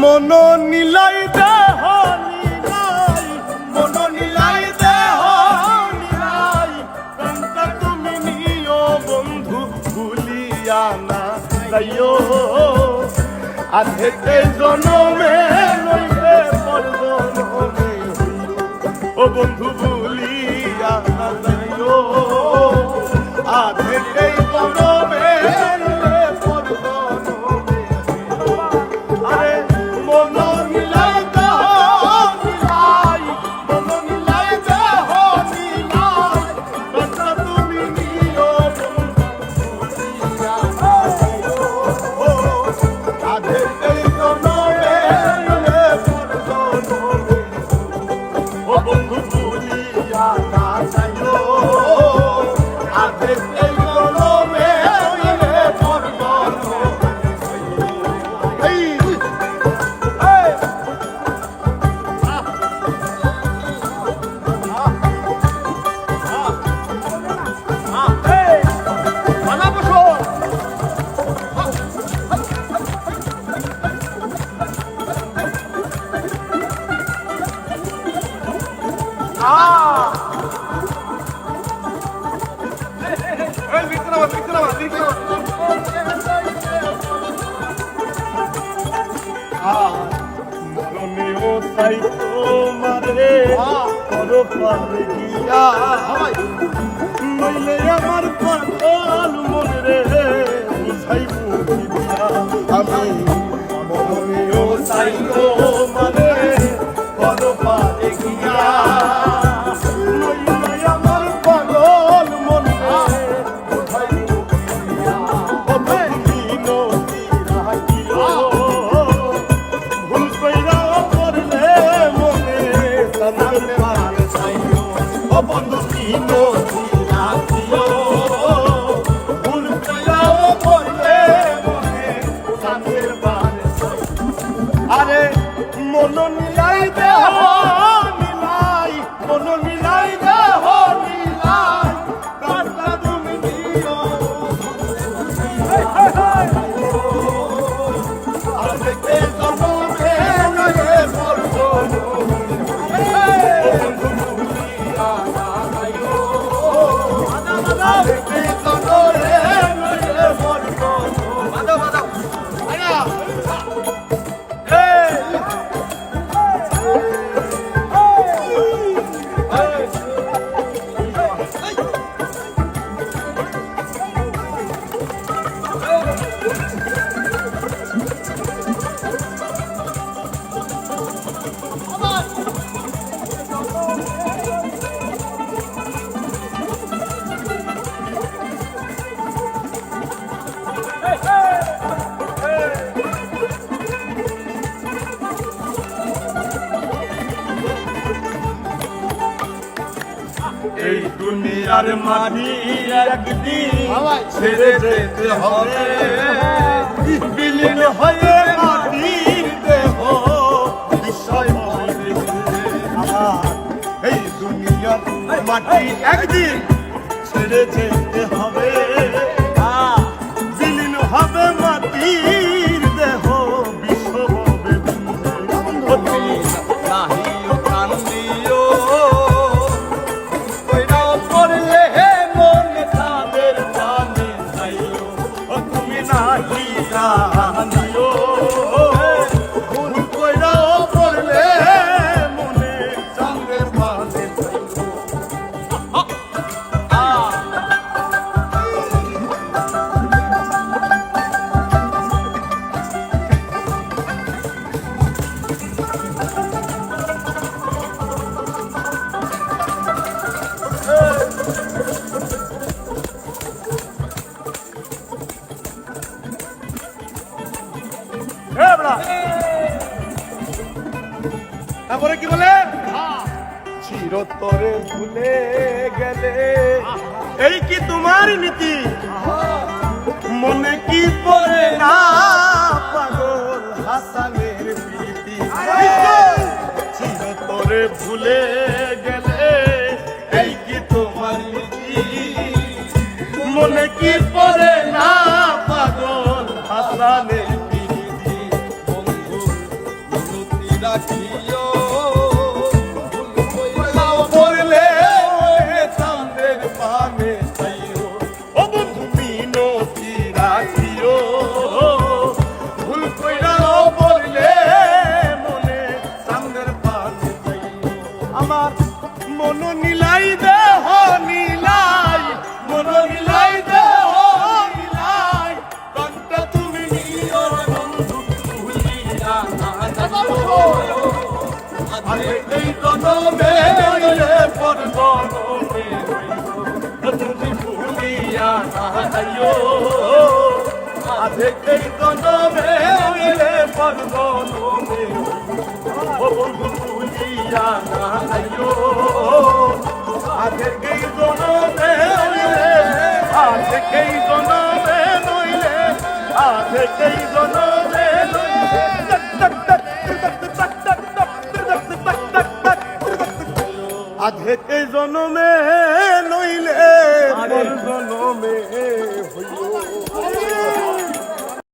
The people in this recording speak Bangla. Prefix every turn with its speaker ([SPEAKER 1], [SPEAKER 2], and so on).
[SPEAKER 1] মন নীলাই দেহ নীলাই, মন নীলাই দেহ নীলাই, প্রাণটা তুমি নিও বন্ধু ভুলিয়া না যাইও। আধেকে জনমে নইবে পর জনমে ও বন্ধু ভুলিয়া না যাইও। আধেকে জনমে নইবে পর জনমে আরে মন নীলাই দেহ নীলাই, মন নীলাই দেহ নীলাই, প্রাণটা তুমি নিও বন্ধু ভুলিয়া না যাইও। আধেকে জনমে নইবে পর জনমে ও বন্ধু ভুলিয়া না যাইও। আধেকে জনমে নইবে পর জনমে মরণেও তাই তোমারে করো পারে গিয়া, নইলে আমার পাগল মনে রে বুঝাই বুঝিয়া। আমি মরণেও তাই তোমারে করো পারে গিয়া, নইলে আমার পাগল মনে রে বুঝাই বুঝিয়া। ও তুমি নদী রাখিও ভুল কইরা পড়লে মনে তানলে পারে যাইও। ও বন্ধু কি নদী রাখিও ভুল কইরা পড়লে মনে তানলে পারে যাইও। আরে মন নীলাই দেহ নীলাই, মন নীলাই দেহ নীলাই, প্রাণটা তুমি নিও আধেকে জনমে নইবে পর জনমে বন্ধু ভুলিয়া না যাইও। আধেকে জনমে নইবে পর এই দুনিয়ার মাটি একদিন ছেড়ে যেতে হবে, বিলীন হয়ে মাটির দেহ বিষয় হবে। এই দুনিয়ার মাটি একদিন ছেড়ে যেতে হবে, বিলীন হবে মাটির দেহ বিষয় হবে। নাহিও কান্দিও জানিও ভুল কইরা পড়লে মনে চাঁদের পানে তারপরে কি বলে চিরতরে ভুলে গেলে এই কি তোমার নীতি, মনে কি পড়ে না পাগল হাসানের প্রীতি। চিরতরে ভুলে গেলে এই কি তোমার নীতি, মনে কি পড়ে না পাগল হাসানের প্রীতি। বন্ধু
[SPEAKER 2] রাখিও
[SPEAKER 1] পড়লে চাঁদের পানে চাইও ও বন্ধু মিনতি রাখিও ভুল কইরা পড়লে মনে চাঁদের পানে চাইও আমার মন নীলাই দেহ নীলাই মন নীলাই দেহ নীলাই কণ্ঠে তুমি নিও বন্ধু ভুলিয়া না যাইও আরে এই জনমে নইলে পর জনমে তুমি ভুলিয়া না যাইও আরে এই জনমে নইলে পর জনমে ও বন্ধু ভুলিয়া না যাইও আরে এই জনমে নইলে আরে এই জনমে নইলে আরে এই জনমে নইলে আধে কে জনমে নইলে পর জনমে